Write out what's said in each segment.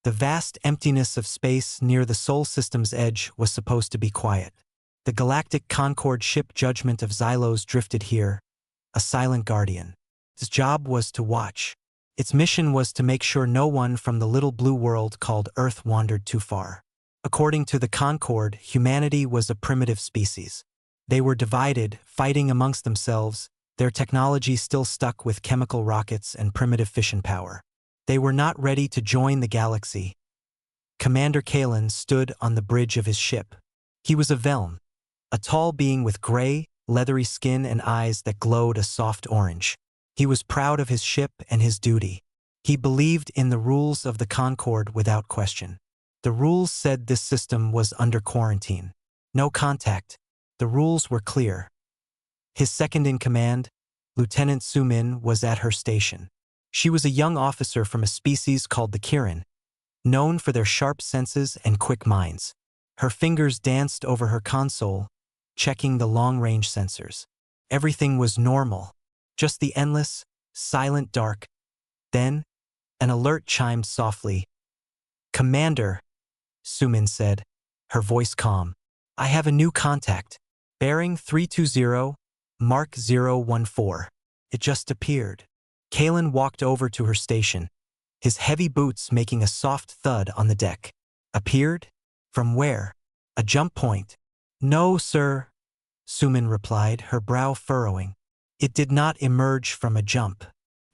The vast emptiness of space near the Sol system's edge was supposed to be quiet. The Galactic Concord ship Judgment of Xylos drifted here, a silent guardian. Its job was to watch. Its mission was to make sure no one from the little blue world called Earth wandered too far. According to the Concord, humanity was a primitive species. They were divided, fighting amongst themselves, their technology still stuck with chemical rockets and primitive fission power. They were not ready to join the galaxy. Commander Kalen stood on the bridge of his ship. He was a Velm, a tall being with gray, leathery skin and eyes that glowed a soft orange. He was proud of his ship and his duty. He believed in the rules of the Concord without question. The rules said this system was under quarantine. No contact. The rules were clear. His second-in-command, Lieutenant Sumin, was at her station. She was a young officer from a species called the Kirin, known for their sharp senses and quick minds. Her fingers danced over her console, checking the long-range sensors. Everything was normal, just the endless, silent dark. Then, an alert chimed softly. "Commander," Sumin said, her voice calm. "I have a new contact. Bearing 320, Mark 014. It just appeared." Kalen walked over to her station, his heavy boots making a soft thud on the deck. "Appeared? From where? A jump point?" "No, sir," Sumin replied, her brow furrowing. "It did not emerge from a jump.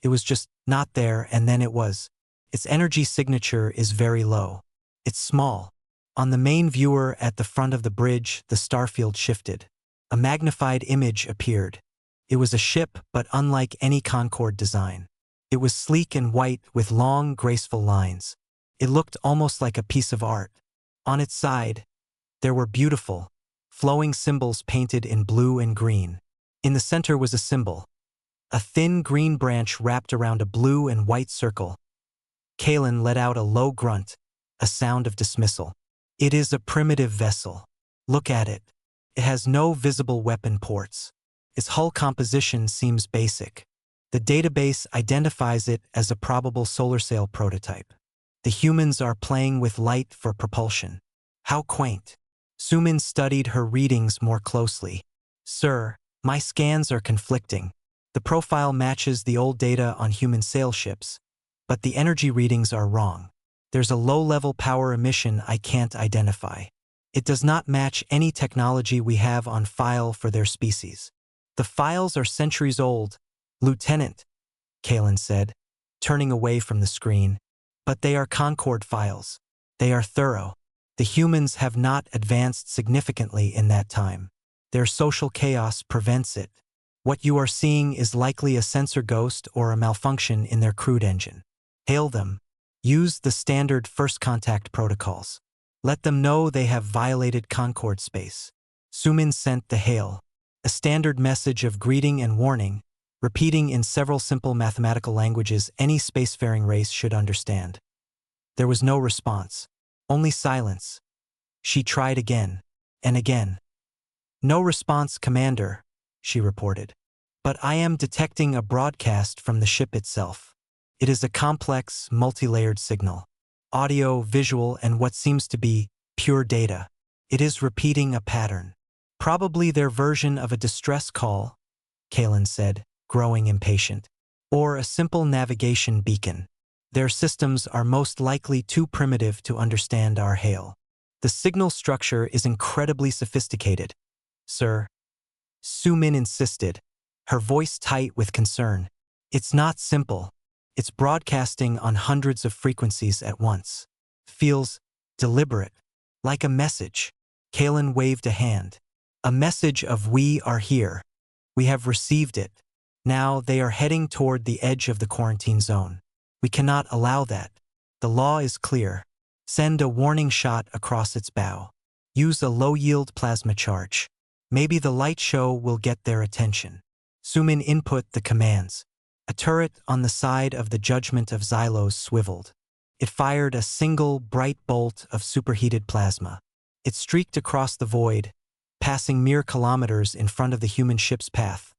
It was just not there, and then it was. Its energy signature is very low. It's small." On the main viewer at the front of the bridge, the starfield shifted. A magnified image appeared. It was a ship, but unlike any Concord design. It was sleek and white with long, graceful lines. It looked almost like a piece of art. On its side, there were beautiful, flowing symbols painted in blue and green. In the center was a symbol, a thin green branch wrapped around a blue and white circle. Kalen let out a low grunt, a sound of dismissal. "It is a primitive vessel. Look at it. It has no visible weapon ports. Its hull composition seems basic. The database identifies it as a probable solar sail prototype. The humans are playing with light for propulsion. How quaint." Sumin studied her readings more closely. "Sir, my scans are conflicting. The profile matches the old data on human sail ships, but the energy readings are wrong. There's a low-level power emission I can't identify. It does not match any technology we have on file for their species." "The files are centuries old, Lieutenant," Kalen said, turning away from the screen. "But they are Concord files. They are thorough. The humans have not advanced significantly in that time. Their social chaos prevents it. What you are seeing is likely a sensor ghost or a malfunction in their crude engine. Hail them. Use the standard first contact protocols. Let them know they have violated Concord space." Sumin sent the hail, a standard message of greeting and warning, repeating in several simple mathematical languages any spacefaring race should understand. There was no response, only silence. She tried again, and again. "No response, Commander," she reported. "But I am detecting a broadcast from the ship itself. It is a complex, multi-layered signal. Audio, visual, and what seems to be pure data. It is repeating a pattern. Probably their version of a distress call," Kalen said, growing impatient. "Or a simple navigation beacon. Their systems are most likely too primitive to understand our hail. The signal structure is incredibly sophisticated, sir," Sumin insisted, her voice tight with concern. "It's not simple. It's broadcasting on hundreds of frequencies at once. Feels deliberate, like a message." Kalen waved a hand. "A message of 'We are here. We have received it. Now they are heading toward the edge of the quarantine zone. We cannot allow that. The law is clear. Send a warning shot across its bow. Use a low-yield plasma charge. Maybe the light show will get their attention." Sumin input the commands. A turret on the side of the Judgment of Xylos swiveled. It fired a single, bright bolt of superheated plasma. It streaked across the void, passing mere kilometers in front of the human ship's path.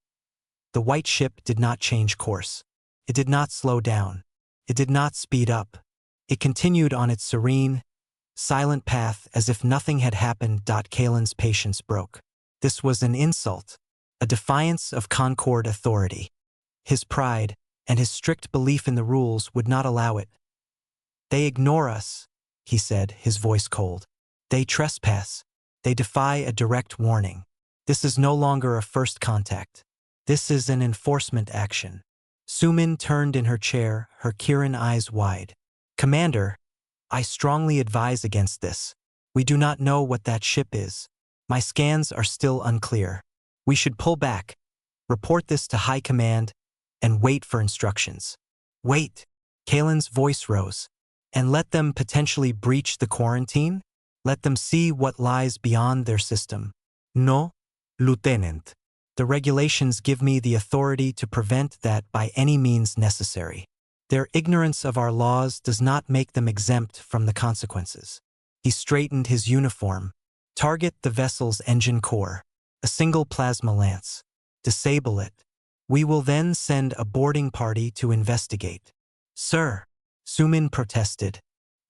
The white ship did not change course. It did not slow down. It did not speed up. It continued on its serene, silent path as if nothing had happened. Kalen's patience broke. This was an insult, a defiance of Concord authority. His pride and his strict belief in the rules would not allow it. They ignore us, he said, his voice cold. They trespass. They defy a direct warning. This is no longer a first contact. This is an enforcement action. Sumin turned in her chair, her Kirin eyes wide. Commander, I strongly advise against this. We do not know what that ship is. My scans are still unclear. We should pull back, report this to High Command, and wait for instructions. Wait, Kalen's voice rose. And let them potentially breach the quarantine? Let them see what lies beyond their system. No, Lieutenant. The regulations give me the authority to prevent that by any means necessary. Their ignorance of our laws does not make them exempt from the consequences. He straightened his uniform. Target the vessel's engine core. A single plasma lance. Disable it. We will then send a boarding party to investigate. Sir, Sumin protested.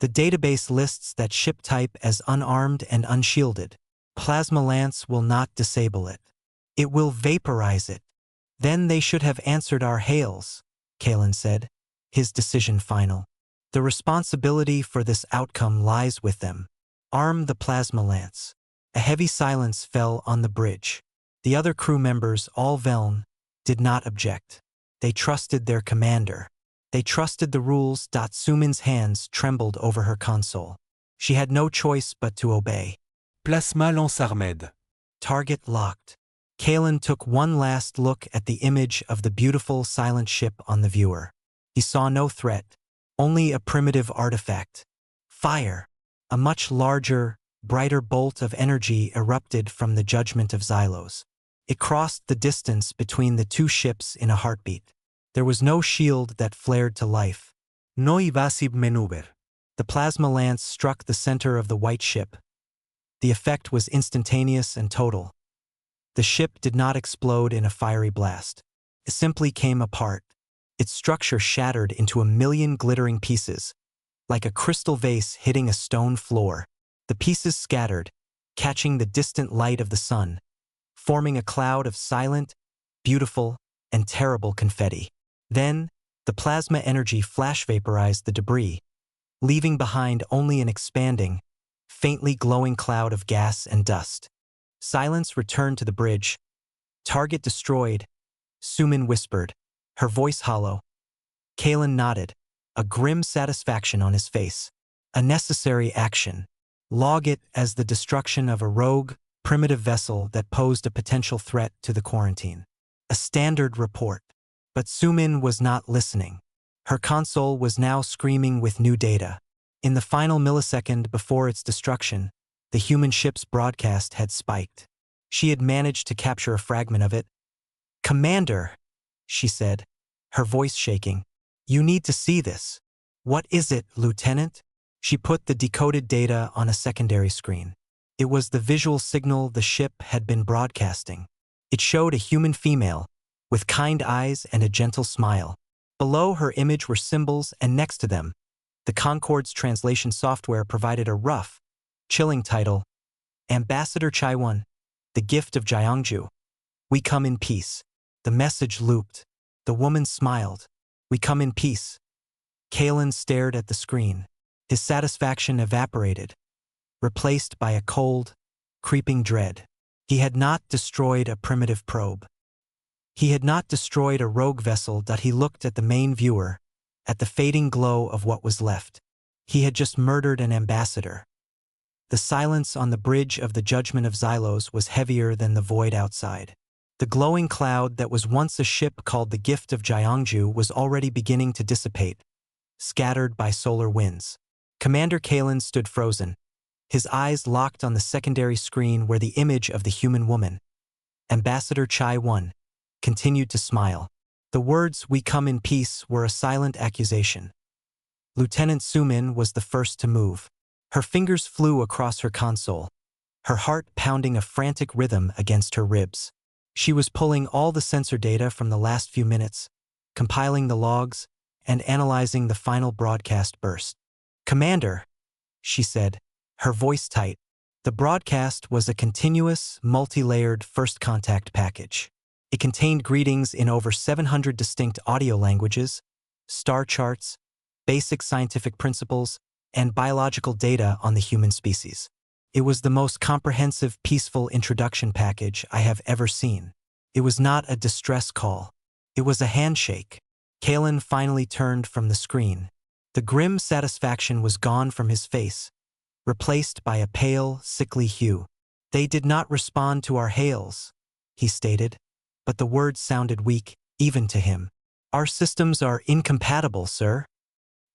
The database lists that ship type as unarmed and unshielded. Plasma lance will not disable it. It will vaporize it. Then they should have answered our hails, Kalen said, his decision final. The responsibility for this outcome lies with them. Arm the plasma lance. A heavy silence fell on the bridge. The other crew members, all Veln, did not object. They trusted their commander. They trusted the rules. Sumin's hands trembled over her console. She had no choice but to obey. Plasma lance armed. Target locked. Kalen took one last look at the image of the beautiful silent ship on the viewer. He saw no threat, only a primitive artifact. Fire. A much larger, brighter bolt of energy erupted from the judgment of Xylos. It crossed the distance between the two ships in a heartbeat. There was no shield that flared to life. No evasive maneuver. The plasma lance struck the center of the white ship. The effect was instantaneous and total. The ship did not explode in a fiery blast. It simply came apart. Its structure shattered into a million glittering pieces, like a crystal vase hitting a stone floor. The pieces scattered, catching the distant light of the sun, forming a cloud of silent, beautiful, and terrible confetti. Then, the plasma energy flash vaporized the debris, leaving behind only an expanding, faintly glowing cloud of gas and dust. Silence returned to the bridge. Target destroyed, Sumin whispered, her voice hollow. Kalen nodded, a grim satisfaction on his face. A necessary action. Log it as the destruction of a rogue, primitive vessel that posed a potential threat to the quarantine. A standard report. But Sumin was not listening. Her console was now screaming with new data. In the final millisecond before its destruction, the human ship's broadcast had spiked. She had managed to capture a fragment of it. "Commander," she said, her voice shaking, "you need to see this." "What is it, Lieutenant?" She put the decoded data on a secondary screen. It was the visual signal the ship had been broadcasting. It showed a human female, with kind eyes and a gentle smile. Below her image were symbols, and next to them, the Concord's translation software provided a rough, chilling title: Ambassador Chaiwan, the gift of Jiangju. We come in peace. The message looped. The woman smiled. We come in peace. Kalen stared at the screen. His satisfaction evaporated, replaced by a cold, creeping dread. He had not destroyed a primitive probe. He had not destroyed a rogue vessel. He looked at the main viewer, at the fading glow of what was left. He had just murdered an ambassador. The silence on the bridge of the judgment of Xylos was heavier than the void outside. The glowing cloud that was once a ship called the Gift of Jiangju was already beginning to dissipate, scattered by solar winds. Commander Kalen stood frozen, his eyes locked on the secondary screen where the image of the human woman, Ambassador Chai-Wan, continued to smile. The words "we come in peace" were a silent accusation. Lieutenant Sumin was the first to move. Her fingers flew across her console, her heart pounding a frantic rhythm against her ribs. She was pulling all the sensor data from the last few minutes, compiling the logs, and analyzing the final broadcast burst. "Commander," she said, her voice tight. The broadcast was a continuous, multi-layered first contact package. It contained greetings in over 700 distinct audio languages, star charts, basic scientific principles, and biological data on the human species. It was the most comprehensive, peaceful introduction package I have ever seen. It was not a distress call. It was a handshake. Kalen finally turned from the screen. The grim satisfaction was gone from his face, replaced by a pale, sickly hue. "They did not respond to our hails," he stated, but the words sounded weak, even to him. "Our systems are incompatible, sir."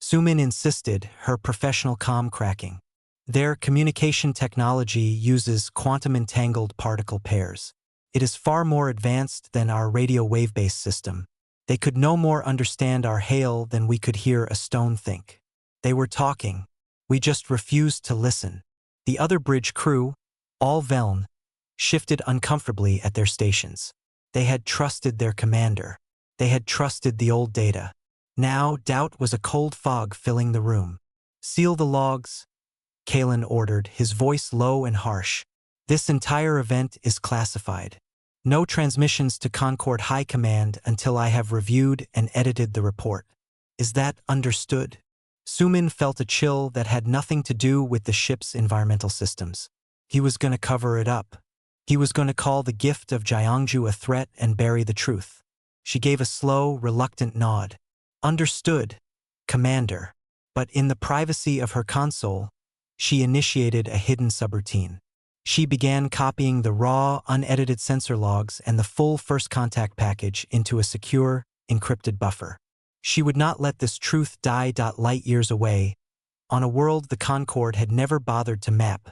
Sumin insisted, her professional comm cracking. "Their communication technology uses quantum-entangled particle pairs. It is far more advanced than our radio wave-based system. They could no more understand our hail than we could hear a stone think. They were talking. We just refused to listen." The other bridge crew, all Veln, shifted uncomfortably at their stations. They had trusted their commander. They had trusted the old data. Now, doubt was a cold fog filling the room. "Seal the logs," Kalen ordered, his voice low and harsh. "This entire event is classified. No transmissions to Concord High Command until I have reviewed and edited the report. Is that understood?" Sumin felt a chill that had nothing to do with the ship's environmental systems. He was going to cover it up. He was going to call the gift of Jiangju a threat and bury the truth. She gave a slow, reluctant nod. "Understood, Commander." But in the privacy of her console, she initiated a hidden subroutine. She began copying the raw, unedited sensor logs and the full first contact package into a secure, encrypted buffer. She would not let this truth die. Light years away, on a world the Concord had never bothered to map,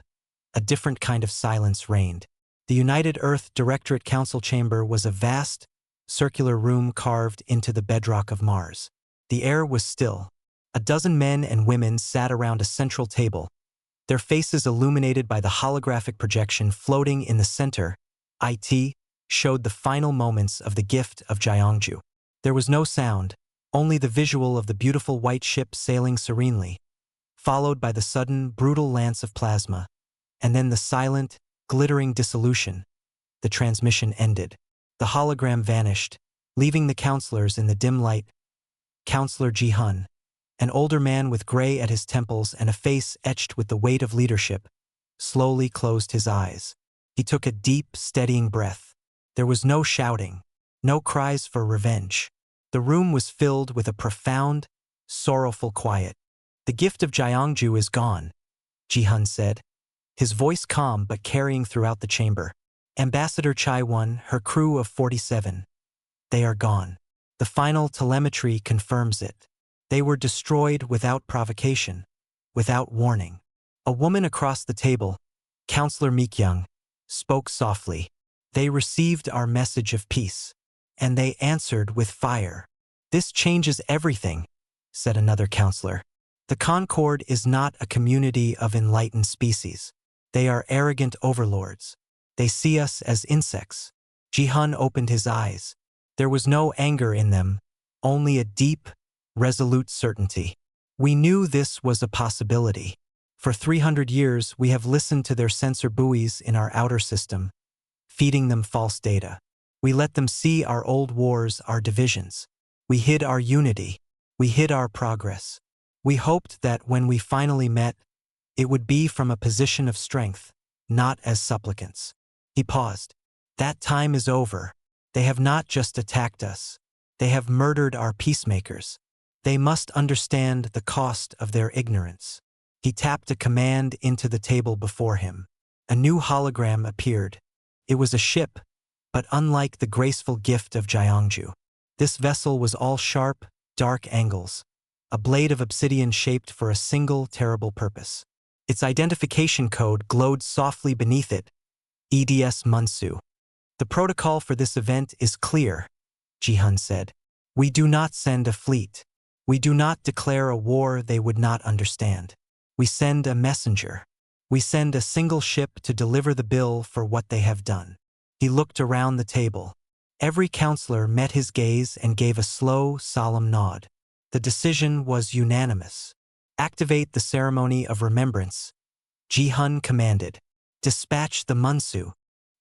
a different kind of silence reigned. The United Earth Directorate Council chamber was a vast, circular room carved into the bedrock of Mars. The air was still. A dozen men and women sat around a central table, their faces illuminated by the holographic projection floating in the center. It showed the final moments of the gift of Jiangju. There was no sound, only the visual of the beautiful white ship sailing serenely, followed by the sudden, brutal lance of plasma, and then the silent, glittering dissolution. The transmission ended. The hologram vanished, leaving the counselors in the dim light. Counselor Ji-hun, an older man with gray at his temples and a face etched with the weight of leadership, slowly closed his eyes. He took a deep, steadying breath. There was no shouting, no cries for revenge. The room was filled with a profound, sorrowful quiet. "The gift of Jiangju is gone," Ji-hun said, his voice calm but carrying throughout the chamber. "Ambassador Chai-won, her crew of 47. They are gone. The final telemetry confirms it. They were destroyed without provocation, without warning." A woman across the table, Counselor Meekyoung, spoke softly. "They received our message of peace, and they answered with fire." "This changes everything," said another counselor. "The Concord is not a community of enlightened species. They are arrogant overlords. They see us as insects." Ji-hun opened his eyes. There was no anger in them, only a deep, resolute certainty. "We knew this was a possibility. For 300 years we have listened to their sensor buoys in our outer system, feeding them false data. We let them see our old wars, our divisions. We hid our unity. We hid our progress. We hoped that when we finally met, it would be from a position of strength, not as supplicants." He paused. "That time is over. They have not just attacked us. They have murdered our peacemakers. They must understand the cost of their ignorance." He tapped a command into the table before him. A new hologram appeared. It was a ship, but unlike the graceful gift of Jiangju. This vessel was all sharp, dark angles, a blade of obsidian shaped for a single terrible purpose. Its identification code glowed softly beneath it, EDS Munsu. "The protocol for this event is clear," Ji-hun said. "We do not send a fleet. We do not declare a war they would not understand. We send a messenger. We send a single ship to deliver the bill for what they have done." He looked around the table. Every counselor met his gaze and gave a slow, solemn nod. The decision was unanimous. Activate the ceremony of remembrance, Ji-hun commanded. Dispatch the Munsu.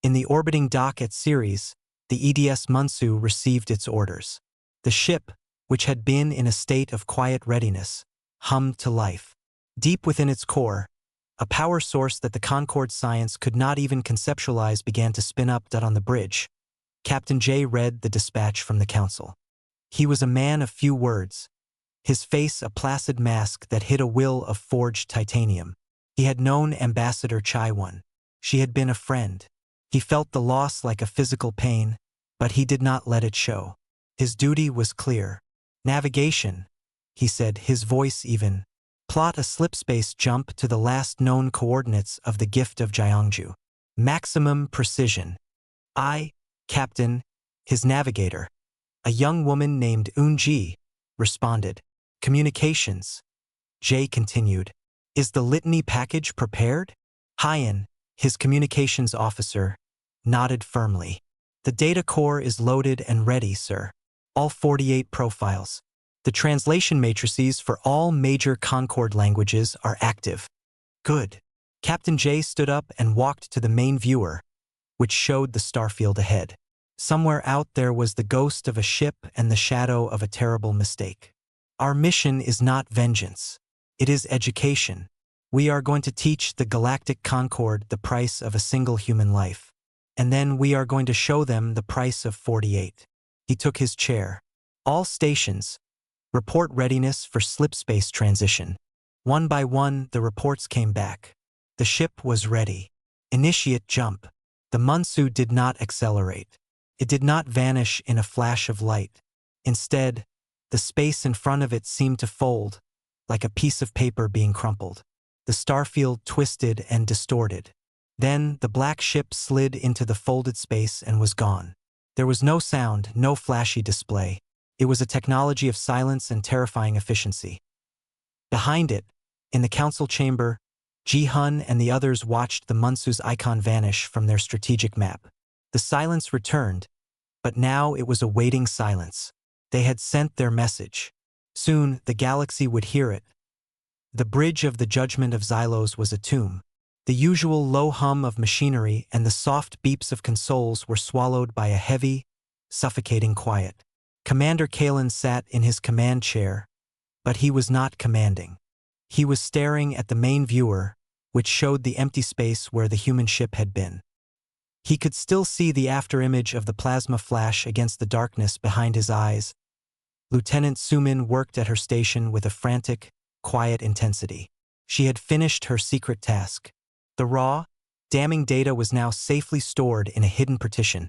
In the orbiting dock at Ceres, the EDS Munsu received its orders. The ship, which had been in a state of quiet readiness, hummed to life. Deep within its core, a power source that the Concorde science could not even conceptualize began to spin up. On the bridge, Captain J read the dispatch from the council. He was a man of few words, his face a placid mask that hid a will of forged titanium. He had known Ambassador Chai-won. She had been a friend. He felt the loss like a physical pain, but he did not let it show. His duty was clear. Navigation, he said, his voice even. Plot a slipspace jump to the last known coordinates of the gift of Gyeongju. Maximum precision. I, Captain, his navigator, a young woman named Eun-ji, responded. Communications. Jay continued. Is the litany package prepared? Hyan, his communications officer, nodded firmly. The data core is loaded and ready, sir. All 48 profiles. The translation matrices for all major Concorde languages are active. Good. Captain J stood up and walked to the main viewer, which showed the starfield ahead. Somewhere out there was the ghost of a ship and the shadow of a terrible mistake. Our mission is not vengeance. It is education. We are going to teach the Galactic Concorde the price of a single human life. And then we are going to show them the price of 48. He took his chair. All stations. Report readiness for slipspace transition. One by one, the reports came back. The ship was ready. Initiate jump. The Munsu did not accelerate. It did not vanish in a flash of light. Instead, the space in front of it seemed to fold, like a piece of paper being crumpled. The starfield twisted and distorted. Then the black ship slid into the folded space and was gone. There was no sound, no flashy display. It was a technology of silence and terrifying efficiency. Behind it, in the council chamber, Ji-hun and the others watched the Munsu's icon vanish from their strategic map. The silence returned, but now it was a waiting silence. They had sent their message. Soon, the galaxy would hear it. The bridge of the judgment of Xylos was a tomb. The usual low hum of machinery and the soft beeps of consoles were swallowed by a heavy, suffocating quiet. Commander Kalen sat in his command chair, but he was not commanding. He was staring at the main viewer, which showed the empty space where the human ship had been. He could still see the afterimage of the plasma flash against the darkness behind his eyes. Lieutenant Sumin worked at her station with a frantic, quiet intensity. She had finished her secret task. The raw, damning data was now safely stored in a hidden partition,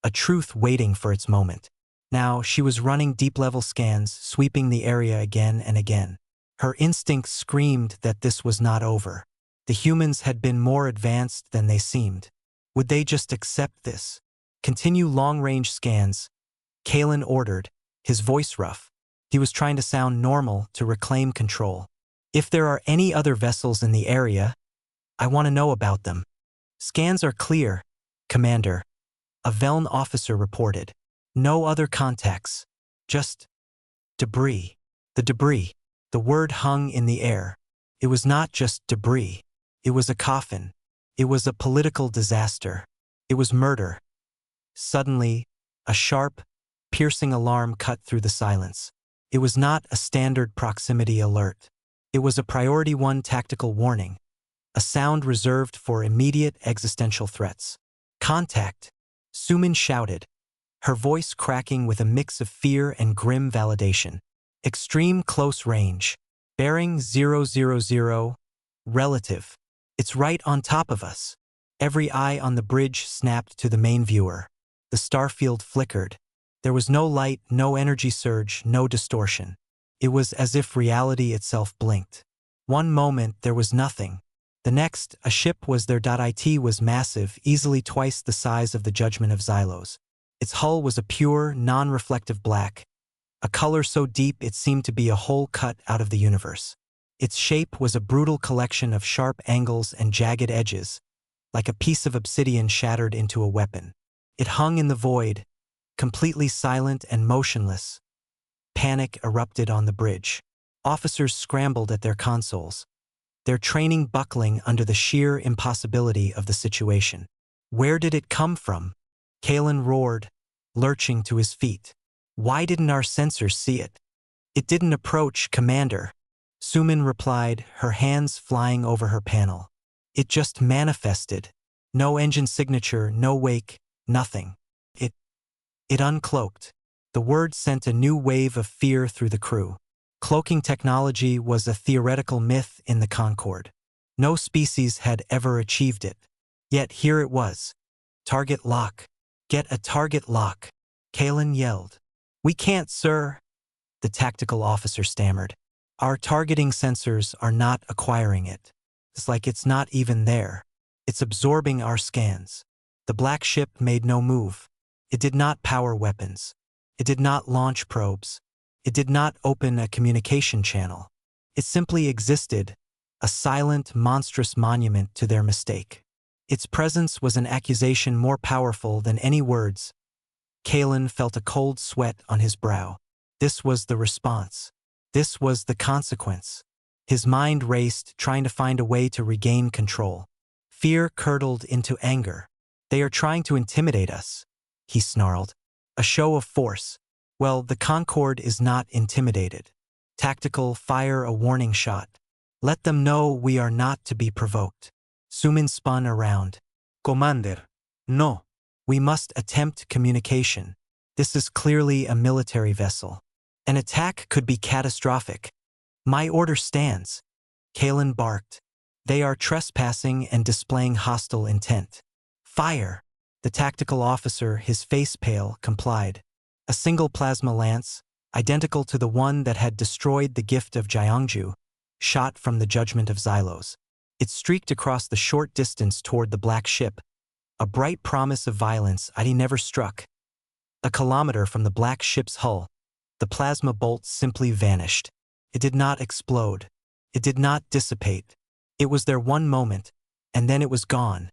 a truth waiting for its moment. Now she was running deep-level scans, sweeping the area again and again. Her instincts screamed that this was not over. The humans had been more advanced than they seemed. Would they just accept this? Continue long-range scans, Kalen ordered, his voice rough. He was trying to sound normal to reclaim control. If there are any other vessels in the area, I want to know about them. Scans are clear, Commander, a Veln officer reported. No other contacts. Just debris. The word hung in the air. It was not just debris. It was a coffin. It was a political disaster. It was murder. Suddenly, a sharp, piercing alarm cut through the silence. It was not a standard proximity alert. It was a Priority 1 tactical warning, a sound reserved for immediate existential threats. Contact, Sumin shouted, her voice cracking with a mix of fear and grim validation. Extreme close range. Bearing 000, relative. It's right on top of us. Every eye on the bridge snapped to the main viewer. The starfield flickered. There was no light, no energy surge, no distortion. It was as if reality itself blinked. One moment there was nothing. The next, a ship was there. It was massive, easily twice the size of the judgment of Xylos. Its hull was a pure, non-reflective black, a color so deep it seemed to be a hole cut out of the universe. Its shape was a brutal collection of sharp angles and jagged edges, like a piece of obsidian shattered into a weapon. It hung in the void, completely silent and motionless. Panic erupted on the bridge. Officers scrambled at their consoles, their training buckling under the sheer impossibility of the situation. Where did it come from? Kalen roared, lurching to his feet. Why didn't our sensors see it? It didn't approach, Commander. Sumin replied, her hands flying over her panel. It just manifested. No engine signature, no wake, nothing. It uncloaked. The word sent a new wave of fear through the crew. Cloaking technology was a theoretical myth in the Concorde. No species had ever achieved it. Yet here it was. Target lock. Get a target lock. Kalen yelled. We can't, sir. The tactical officer stammered. Our targeting sensors are not acquiring it. It's like it's not even there. It's absorbing our scans. The black ship made no move. It did not power weapons. It did not launch probes. It did not open a communication channel. It simply existed, a silent, monstrous monument to their mistake. Its presence was an accusation more powerful than any words. Kalen felt a cold sweat on his brow. This was the response. This was the consequence. His mind raced, trying to find a way to regain control. Fear curdled into anger. They are trying to intimidate us, he snarled. A show of force. Well, the Concorde is not intimidated. Tactical, fire a warning shot. Let them know we are not to be provoked. Sumin spun around. Commander, no. We must attempt communication. This is clearly a military vessel. An attack could be catastrophic. My order stands. Kalen barked. They are trespassing and displaying hostile intent. Fire! The tactical officer, his face pale, complied. A single plasma lance, identical to the one that had destroyed the gift of Jiangju, shot from the judgment of Xylos. It streaked across the short distance toward the black ship, a bright promise of violence he never struck. A kilometer from the black ship's hull, the plasma bolt simply vanished. It did not explode. It did not dissipate. It was there one moment, and then it was gone.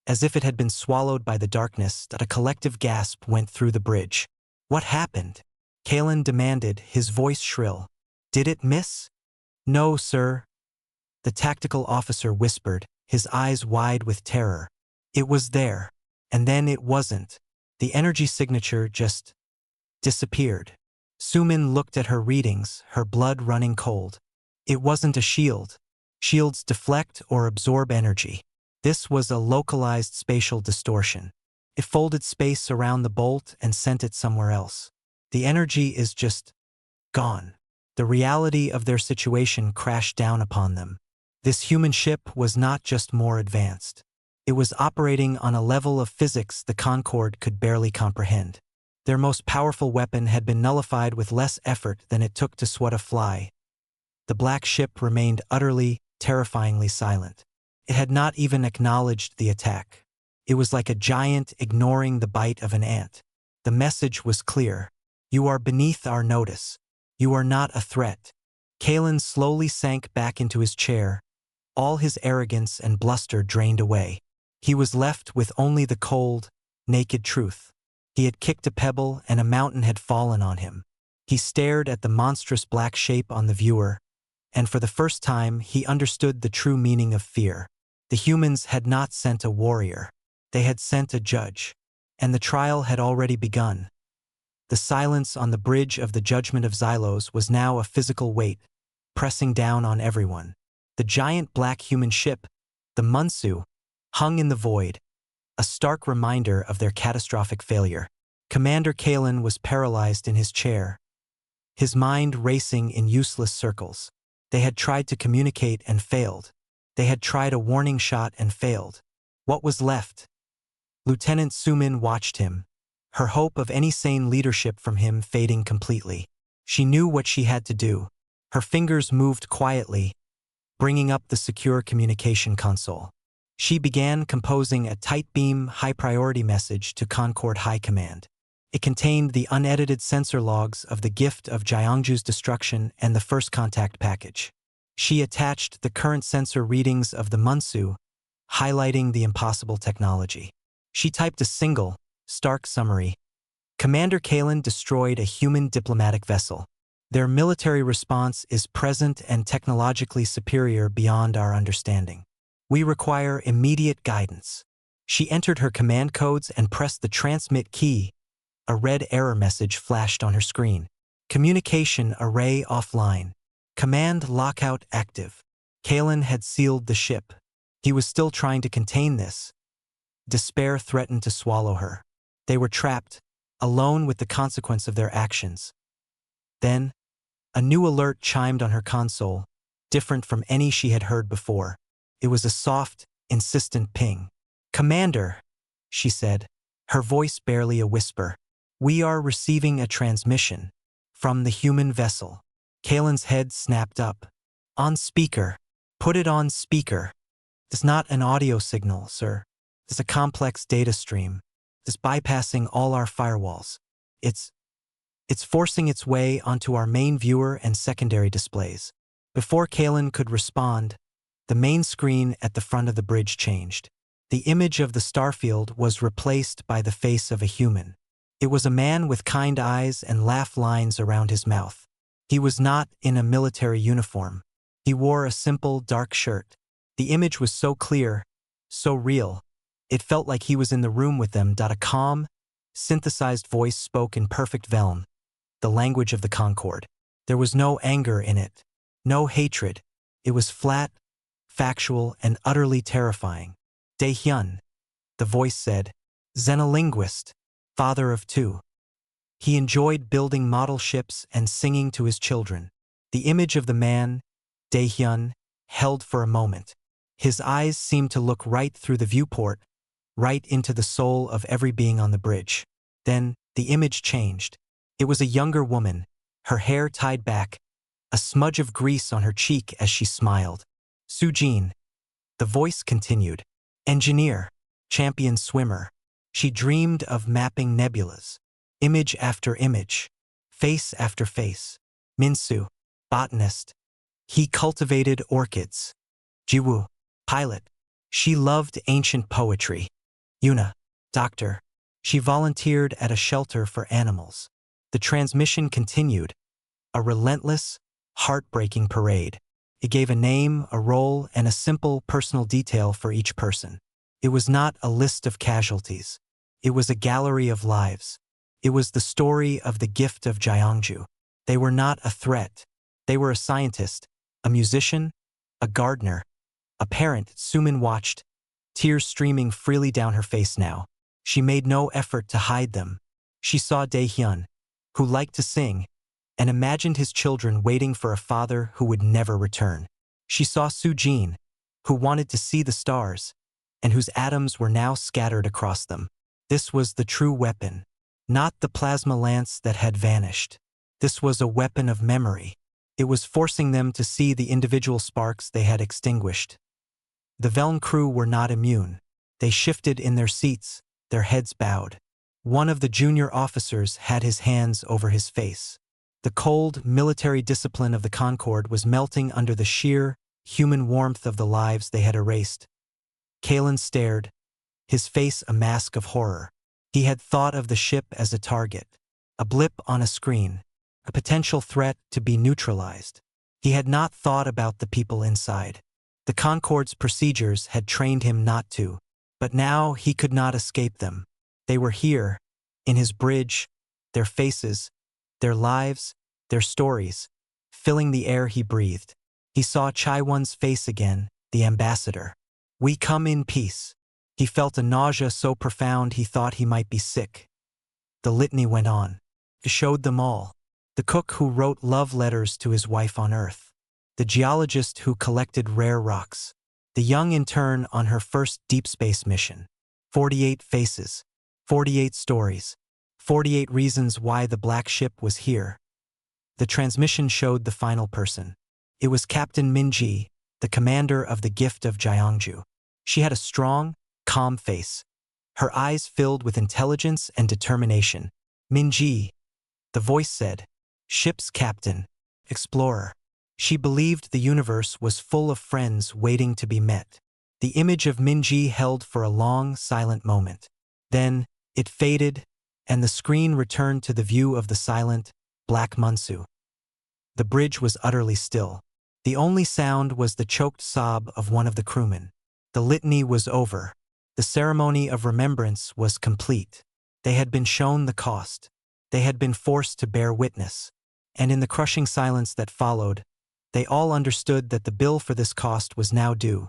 As if it had been swallowed by the darkness, that a collective gasp went through the bridge. What happened? Kalen demanded, his voice shrill. Did it miss? No, sir. The tactical officer whispered, his eyes wide with terror. It was there, and then it wasn't. The energy signature just disappeared. Sumin looked at her readings, her blood running cold. It wasn't a shield. Shields deflect or absorb energy. This was a localized spatial distortion. It folded space around the bolt and sent it somewhere else. The energy is just gone. The reality of their situation crashed down upon them. This human ship was not just more advanced. It was operating on a level of physics the Concorde could barely comprehend. Their most powerful weapon had been nullified with less effort than it took to swat a fly. The black ship remained utterly, terrifyingly silent. It had not even acknowledged the attack. It was like a giant ignoring the bite of an ant. The message was clear. You are beneath our notice. You are not a threat. Kalen slowly sank back into his chair. All his arrogance and bluster drained away. He was left with only the cold, naked truth. He had kicked a pebble and a mountain had fallen on him. He stared at the monstrous black shape on the viewer, and for the first time he understood the true meaning of fear. The humans had not sent a warrior. They had sent a judge. And the trial had already begun. The silence on the bridge of the judgment of Xylos was now a physical weight, pressing down on everyone. The giant black human ship, the Munsu, hung in the void, a stark reminder of their catastrophic failure. Commander Kalen was paralyzed in his chair, his mind racing in useless circles. They had tried to communicate and failed. They had tried a warning shot and failed. What was left? Lieutenant Sumin watched him, her hope of any sane leadership from him fading completely. She knew what she had to do. Her fingers moved quietly, bringing up the secure communication console. She began composing a tight beam, high-priority message to Concorde High Command. It contained the unedited sensor logs of the gift of Jiangju's destruction and the first contact package. She attached the current sensor readings of the Munsu, highlighting the impossible technology. She typed a single, stark summary. Commander Kalen destroyed a human diplomatic vessel. Their military response is present and technologically superior beyond our understanding. We require immediate guidance. She entered her command codes and pressed the transmit key. A red error message flashed on her screen. Communication array offline. Command lockout active. Kalen had sealed the ship. He was still trying to contain this. Despair threatened to swallow her. They were trapped, alone with the consequence of their actions. Then, a new alert chimed on her console, different from any she had heard before. It was a soft, insistent ping. "Commander," she said, her voice barely a whisper. "We are receiving a transmission from the human vessel." Kalen's head snapped up. "On speaker. Put it on speaker." "It's not an audio signal, sir. It's a complex data stream. It's bypassing all our firewalls. It's forcing its way onto our main viewer and secondary displays." Before Kalen could respond, the main screen at the front of the bridge changed. The image of the starfield was replaced by the face of a human. It was a man with kind eyes and laugh lines around his mouth. He was not in a military uniform. He wore a simple, dark shirt. The image was so clear, so real. It felt like he was in the room with them. A calm, synthesized voice spoke in perfect Velm, the language of the Concord. There was no anger in it, no hatred. It was flat, factual, and utterly terrifying. "Dae-hyun," the voice said, "Xenolinguist, father of two. He enjoyed building model ships and singing to his children." The image of the man, Dae-hyun, held for a moment. His eyes seemed to look right through the viewport, right into the soul of every being on the bridge. Then, the image changed. It was a younger woman, her hair tied back, a smudge of grease on her cheek as she smiled. "Sujin," the voice continued, "engineer, champion swimmer." She dreamed of mapping nebulas, image after image, face after face. "Minsu, botanist. He cultivated orchids." "Jiwoo, pilot. She loved ancient poetry." "Yuna, doctor. She volunteered at a shelter for animals." The transmission continued, a relentless, heartbreaking parade. It gave a name, a role, and a simple personal detail for each person. It was not a list of casualties. It was a gallery of lives. It was the story of the gift of Gyeongju. They were not a threat. They were a scientist, a musician, a gardener, a parent. Sumin watched, tears streaming freely down her face now. She made no effort to hide them. She saw Dae-hyun, who liked to sing, and imagined his children waiting for a father who would never return. She saw Sujin, who wanted to see the stars, and whose atoms were now scattered across them. This was the true weapon, not the plasma lance that had vanished. This was a weapon of memory. It was forcing them to see the individual sparks they had extinguished. The Veln crew were not immune. They shifted in their seats, their heads bowed. One of the junior officers had his hands over his face. The cold, military discipline of the Concord was melting under the sheer, human warmth of the lives they had erased. Kalen stared, his face a mask of horror. He had thought of the ship as a target, a blip on a screen, a potential threat to be neutralized. He had not thought about the people inside. The Concord's procedures had trained him not to, but now he could not escape them. They were here, in his bridge, their faces, their lives, their stories, filling the air he breathed. He saw Chaiwon's face again, the ambassador. "We come in peace." He felt a nausea so profound he thought he might be sick. The litany went on. It showed them all. The cook who wrote love letters to his wife on Earth. The geologist who collected rare rocks. The young intern on her first deep space mission. 48 faces. 48 stories. 48 reasons why the black ship was here. The transmission showed the final person. It was Captain Minji, the commander of the gift of Gyeongju. She had a strong, calm face. Her eyes filled with intelligence and determination. "Minji," the voice said. "Ship's captain, explorer." She believed the universe was full of friends waiting to be met. The image of Minji held for a long, silent moment. Then, it faded, and the screen returned to the view of the silent, black Munsu. The bridge was utterly still. The only sound was the choked sob of one of the crewmen. The litany was over. The ceremony of remembrance was complete. They had been shown the cost. They had been forced to bear witness. And in the crushing silence that followed, they all understood that the bill for this cost was now due.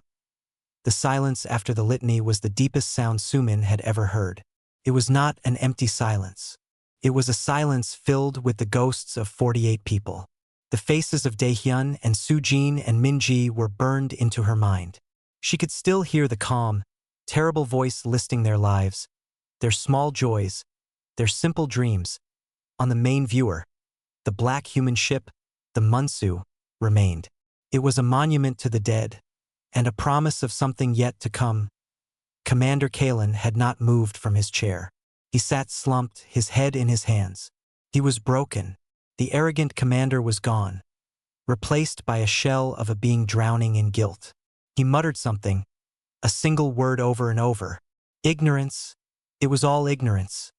The silence after the litany was the deepest sound Sumin had ever heard. It was not an empty silence. It was a silence filled with the ghosts of 48 people. The faces of Daehyun and Sujin and Minji were burned into her mind. She could still hear the calm, terrible voice listing their lives, their small joys, their simple dreams. On the main viewer, the black human ship, the Munsu, remained. It was a monument to the dead, and a promise of something yet to come. Commander Kalen had not moved from his chair. He sat slumped, his head in his hands. He was broken. The arrogant commander was gone, replaced by a shell of a being drowning in guilt. He muttered something, a single word over and over. Ignorance. It was all ignorance.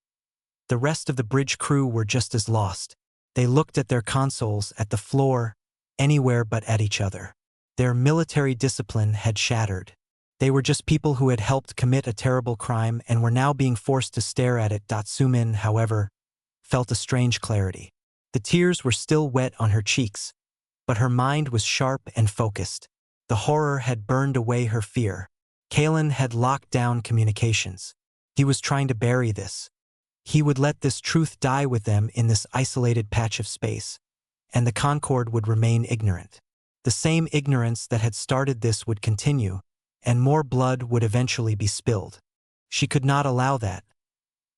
The rest of the bridge crew were just as lost. They looked at their consoles, at the floor, anywhere but at each other. Their military discipline had shattered. They were just people who had helped commit a terrible crime and were now being forced to stare at it. Sumin, however, felt a strange clarity. The tears were still wet on her cheeks, but her mind was sharp and focused. The horror had burned away her fear. Kalen had locked down communications. He was trying to bury this. He would let this truth die with them in this isolated patch of space, and the Concord would remain ignorant. The same ignorance that had started this would continue, and more blood would eventually be spilled. She could not allow that.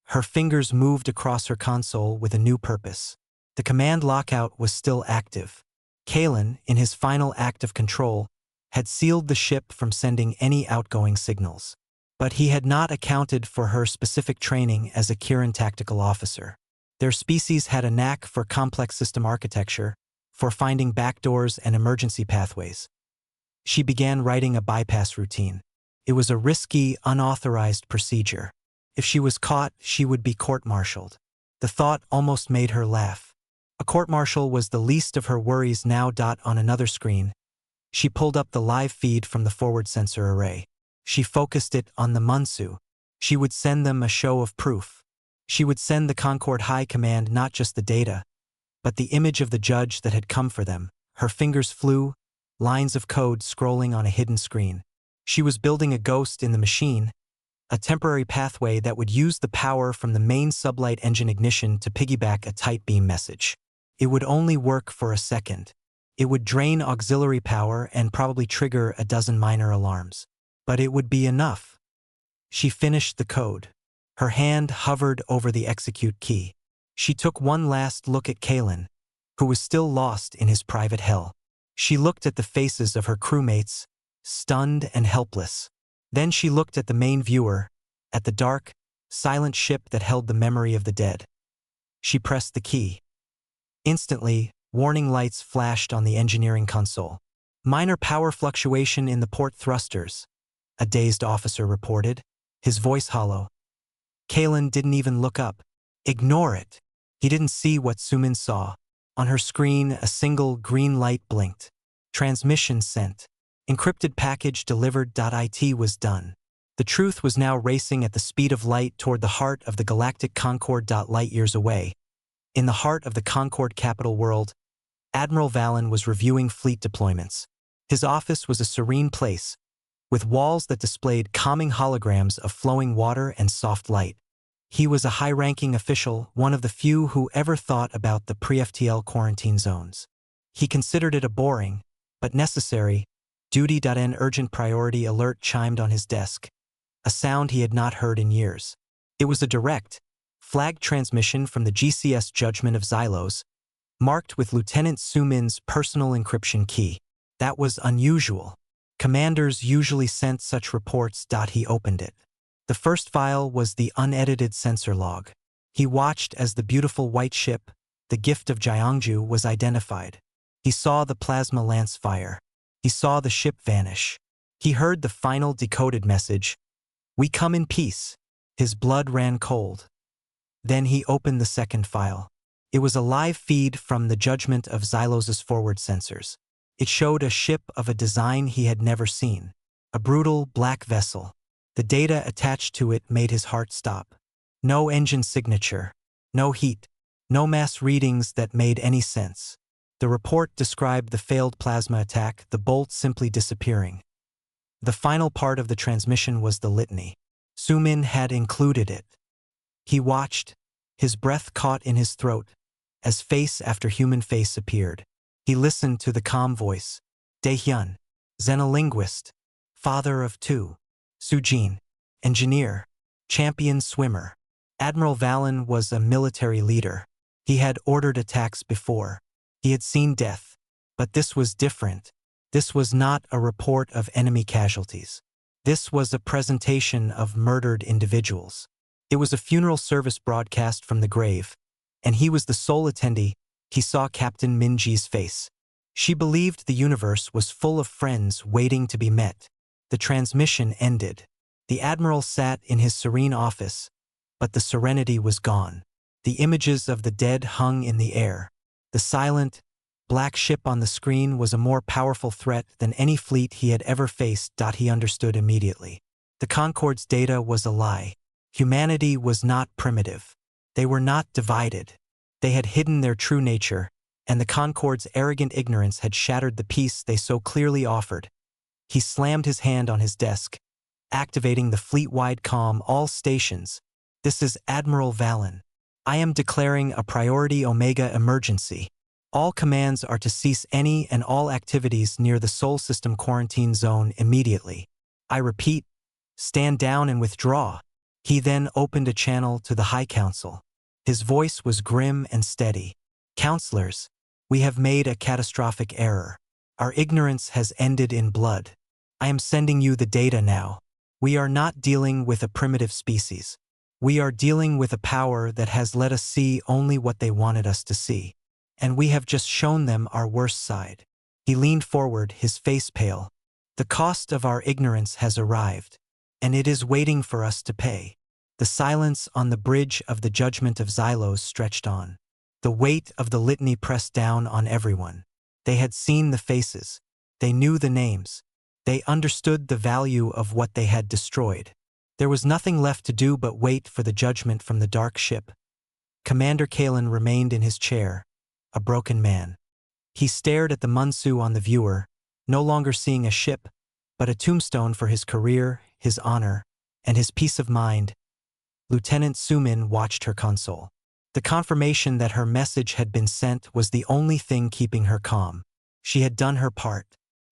Her fingers moved across her console with a new purpose. The command lockout was still active. Kalen, in his final act of control, had sealed the ship from sending any outgoing signals. But he had not accounted for her specific training as a Kirin tactical officer. Their species had a knack for complex system architecture, for finding backdoors and emergency pathways. She began writing a bypass routine. It was a risky, unauthorized procedure. If she was caught, she would be court-martialed. The thought almost made her laugh. A court-martial was the least of her worries now. On another screen, she pulled up the live feed from the forward sensor array. She focused it on the Munsu. She would send them a show of proof. She would send the Concord High Command not just the data, but the image of the judge that had come for them. Her fingers flew, lines of code scrolling on a hidden screen. She was building a ghost in the machine, a temporary pathway that would use the power from the main sublight engine ignition to piggyback a tight beam message. It would only work for a second. It would drain auxiliary power and probably trigger a dozen minor alarms. But it would be enough. She finished the code. Her hand hovered over the execute key. She took one last look at Kalen, who was still lost in his private hell. She looked at the faces of her crewmates, stunned and helpless. Then she looked at the main viewer, at the dark, silent ship that held the memory of the dead. She pressed the key. Instantly, warning lights flashed on the engineering console. Minor power fluctuation in the port thrusters, a dazed officer reported, his voice hollow. Kalen didn't even look up. Ignore it. He didn't see what Sumin saw. On her screen, a single green light blinked. Transmission sent. Encrypted package delivered. It was done. The truth was now racing at the speed of light toward the heart of the galactic Concord. Light years away. In the heart of the Concord capital world, Admiral Valen was reviewing fleet deployments. His office was a serene place, with walls that displayed calming holograms of flowing water and soft light. He was a high-ranking official, one of the few who ever thought about the pre-FTL quarantine zones. He considered it a boring, but necessary, duty. An urgent priority alert chimed on his desk, a sound he had not heard in years. It was a direct, flagged transmission from the GCS Judgment of Xylos, marked with Lieutenant Sumin's personal encryption key. That was unusual. Commanders usually sent such reports. He opened it. The first file was the unedited sensor log. He watched as the beautiful white ship, the gift of Gyeongju, was identified. He saw the plasma lance fire. He saw the ship vanish. He heard the final decoded message, "We come in peace." His blood ran cold. Then he opened the second file. It was a live feed from the judgment of Xylos's forward sensors. It showed a ship of a design he had never seen. A brutal, black vessel. The data attached to it made his heart stop. No engine signature. No heat. No mass readings that made any sense. The report described the failed plasma attack, the bolt simply disappearing. The final part of the transmission was the litany. Sumin had included it. He watched, his breath caught in his throat, as face after human face appeared. He listened to the calm voice. Daehyun, xenolinguist, father of two. Sujin, engineer, champion swimmer. Admiral Valen was a military leader. He had ordered attacks before. He had seen death. But this was different. This was not a report of enemy casualties. This was a presentation of murdered individuals. It was a funeral service broadcast from the grave, and he was the sole attendee. He saw Captain Minji's face. She believed the universe was full of friends waiting to be met. The transmission ended. The Admiral sat in his serene office, but the serenity was gone. The images of the dead hung in the air. The silent, black ship on the screen was a more powerful threat than any fleet he had ever faced. He understood immediately. The Concorde's data was a lie. Humanity was not primitive. They were not divided. They had hidden their true nature, and the Concorde's arrogant ignorance had shattered the peace they so clearly offered. He slammed his hand on his desk, activating the fleet-wide comm. All stations. This is Admiral Valen. I am declaring a priority Omega emergency. All commands are to cease any and all activities near the Sol System quarantine zone immediately. I repeat, stand down and withdraw. He then opened a channel to the High Council. His voice was grim and steady. Counselors, we have made a catastrophic error. Our ignorance has ended in blood. I am sending you the data now. We are not dealing with a primitive species. We are dealing with a power that has let us see only what they wanted us to see. And we have just shown them our worst side. He leaned forward, his face pale. The cost of our ignorance has arrived, and it is waiting for us to pay. The silence on the bridge of the judgment of Xylos stretched on. The weight of the litany pressed down on everyone. They had seen the faces. They knew the names. They understood the value of what they had destroyed. There was nothing left to do but wait for the judgment from the dark ship. Commander Kalen remained in his chair, a broken man. He stared at the Munsu on the viewer, no longer seeing a ship, but a tombstone for his career, his honor, and his peace of mind. Lieutenant Sumin watched her console. The confirmation that her message had been sent was the only thing keeping her calm. She had done her part.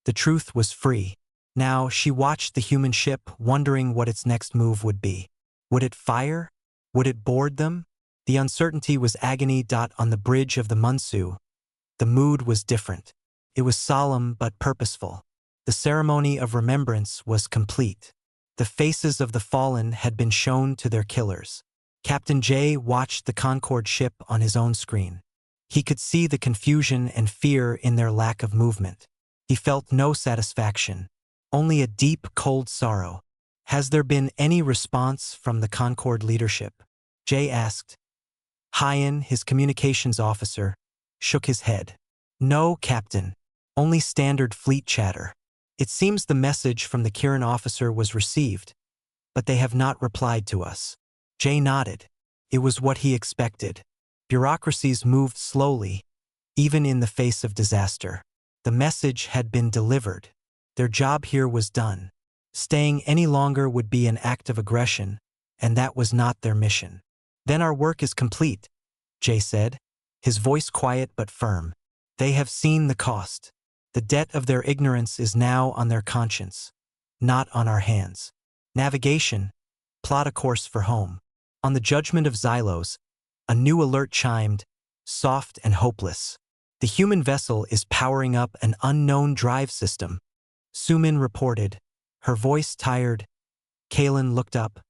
The truth was free. Now she watched the human ship, wondering what its next move would be. Would it fire? Would it board them? The uncertainty was agony. On the bridge of the Munsu, the mood was different. It was solemn but purposeful. The ceremony of remembrance was complete. The faces of the fallen had been shown to their killers. Captain J watched the Concorde ship on his own screen. He could see the confusion and fear in their lack of movement. He felt no satisfaction, only a deep, cold sorrow. Has there been any response from the Concorde leadership? Jay asked. Hyan, his communications officer, shook his head. No, Captain. Only standard fleet chatter. It seems the message from the Kirin officer was received, but they have not replied to us. Jay nodded. It was what he expected. Bureaucracies moved slowly, even in the face of disaster. The message had been delivered. Their job here was done. Staying any longer would be an act of aggression, and that was not their mission. Then our work is complete, Jay said, his voice quiet but firm. They have seen the cost. The debt of their ignorance is now on their conscience, not on our hands. Navigation, plot a course for home. On the judgment of Xylos, a new alert chimed, soft and hopeless. The human vessel is powering up an unknown drive system. Sumin reported, her voice tired. Kalen looked up,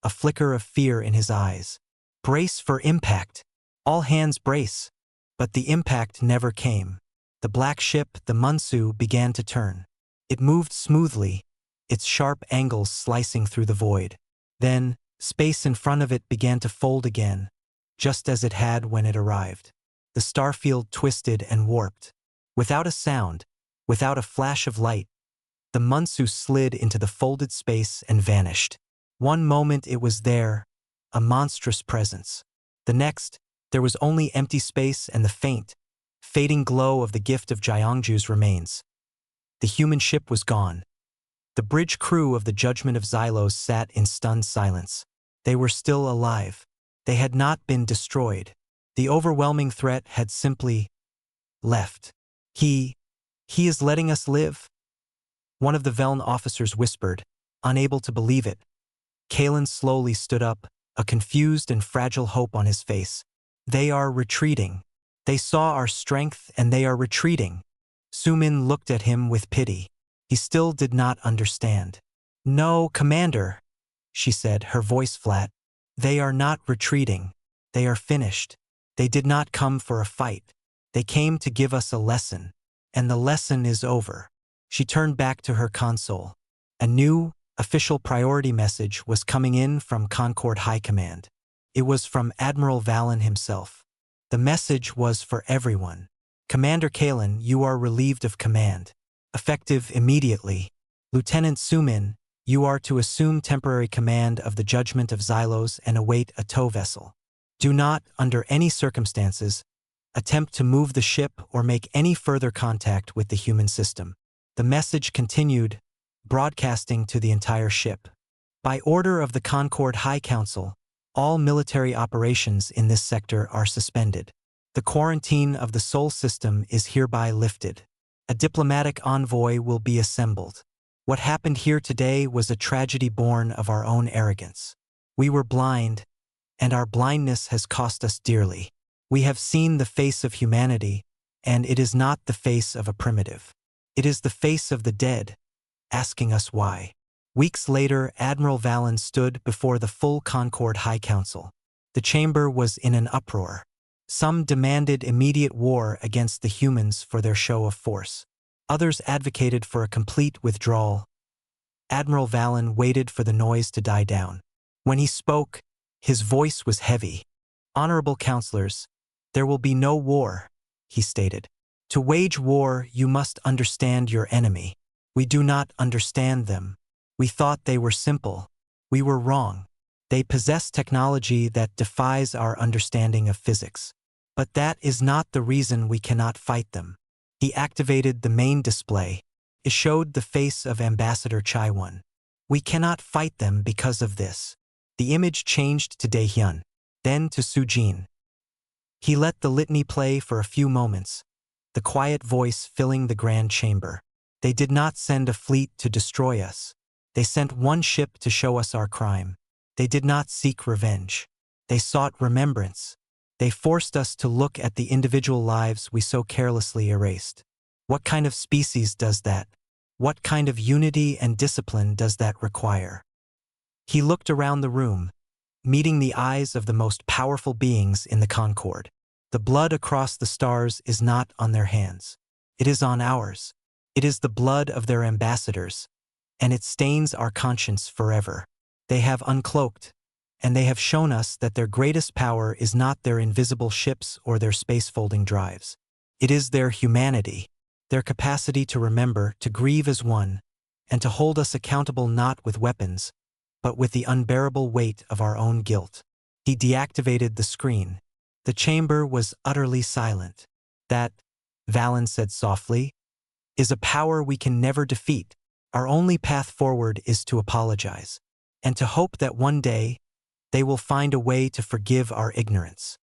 a flicker of fear in his eyes. Brace for impact. All hands brace. But the impact never came. The black ship, the Munsu, began to turn. It moved smoothly, its sharp angles slicing through the void. Then, space in front of it began to fold again, just as it had when it arrived. the starfield twisted and warped. Without a sound, without a flash of light, the Munsu slid into the folded space and vanished. One moment it was there, a monstrous presence. The next, there was only empty space and the faint, fading glow of the gift of Jiangju's remains. The human ship was gone. The bridge crew of the Judgment of Xylos sat in stunned silence. They were still alive. They had not been destroyed. The overwhelming threat had simply left. He is letting us live? One of the Veln officers whispered, unable to believe it. Kalen slowly stood up, a confused and fragile hope on his face. They are retreating. They saw our strength and they are retreating. Sumin looked at him with pity. He still did not understand. No, Commander, she said, her voice flat. They are not retreating. They are finished. They did not come for a fight. They came to give us a lesson. And the lesson is over. She turned back to her console. A new, official priority message was coming in from Concord High Command. It was from Admiral Valen himself. The message was for everyone. Commander Kalen, you are relieved of command. Effective immediately. Lieutenant Sumin, you are to assume temporary command of the Judgment of Xylos and await a tow vessel. Do not, under any circumstances, attempt to move the ship or make any further contact with the human system. The message continued, broadcasting to the entire ship. By order of the Concord High Council, all military operations in this sector are suspended. The quarantine of the Sol system is hereby lifted. A diplomatic envoy will be assembled. What happened here today was a tragedy born of our own arrogance. We were blind, and our blindness has cost us dearly. We have seen the face of humanity, and it is not the face of a primitive. It is the face of the dead, asking us why. Weeks later, Admiral Valen stood before the full Concord High Council. The chamber was in an uproar. Some demanded immediate war against the humans for their show of force. Others advocated for a complete withdrawal. Admiral Valen waited for the noise to die down. When he spoke, his voice was heavy. Honorable counselors, there will be no war, he stated. To wage war, you must understand your enemy. We do not understand them. We thought they were simple. We were wrong. They possess technology that defies our understanding of physics. But that is not the reason we cannot fight them. He activated the main display. It showed the face of Ambassador Chaiwon. We cannot fight them because of this. The image changed to Daehyun, then to Sujin. He let the litany play for a few moments, the quiet voice filling the grand chamber. They did not send a fleet to destroy us. They sent one ship to show us our crime. They did not seek revenge. They sought remembrance. They forced us to look at the individual lives we so carelessly erased. What kind of species does that? What kind of unity and discipline does that require? He looked around the room, meeting the eyes of the most powerful beings in the Concord. The blood across the stars is not on their hands. It is on ours. It is the blood of their ambassadors, and it stains our conscience forever. They have uncloaked, and they have shown us that their greatest power is not their invisible ships or their space-folding drives. It is their humanity, their capacity to remember, to grieve as one, and to hold us accountable not with weapons, but with the unbearable weight of our own guilt. He deactivated the screen. The chamber was utterly silent. That, Valen said softly, is a power we can never defeat. Our only path forward is to apologize, and to hope that one day, they will find a way to forgive our ignorance.